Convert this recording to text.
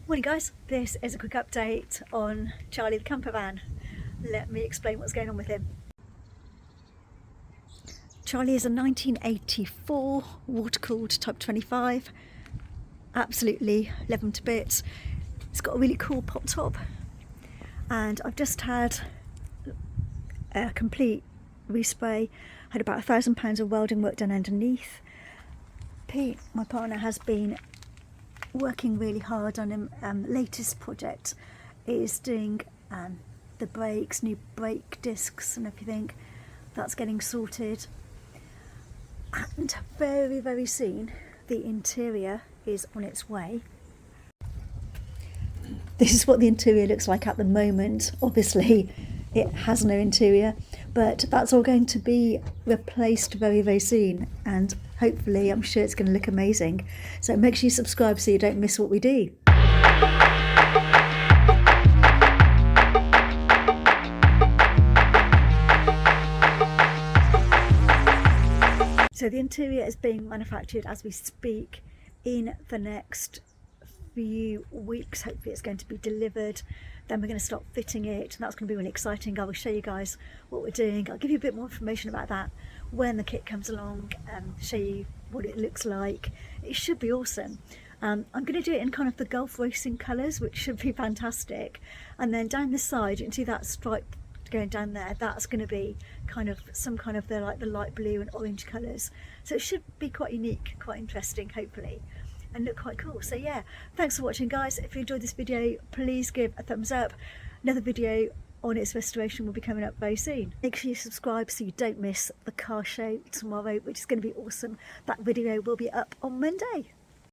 Morning guys, this is a quick update on Charlie the Campervan. Let me explain what's going on with him. Charlie is a 1984 water-cooled Type 25, absolutely love him to bits. It's got a really cool pop top and I've just had a complete respray, had about £1,000 of welding work done underneath. Pete, my partner, has been working really hard on him. Latest project is doing the brakes, new brake discs and everything. That's getting sorted, and very soon the interior is on its way. This is what the interior looks like at the moment. Obviously it has no interior, but that's all going to be replaced very soon, and hopefully I'm sure it's going to look amazing. So make sure you subscribe so you don't miss what we do. So the interior is being manufactured as we speak. In the next few weeks hopefully it's going to be delivered, then we're going to start fitting it, and that's going to be really exciting. I will show you guys what we're doing. I'll give you a bit more information about that when the kit comes along, show you what it looks like. It should be awesome. I'm going to do it in kind of the Gulf racing colours, which should be fantastic, and then down the side you can see that stripe going down there, that's going to be kind of some kind of the light blue and orange colours, so it should be quite unique, quite interesting hopefully, and look quite cool. So yeah, thanks for watching guys. If you enjoyed this video, please give a thumbs up. Another video on its restoration will be coming up very soon. Make sure you subscribe so you don't miss the car show tomorrow, which is going to be awesome. That video will be up on Monday.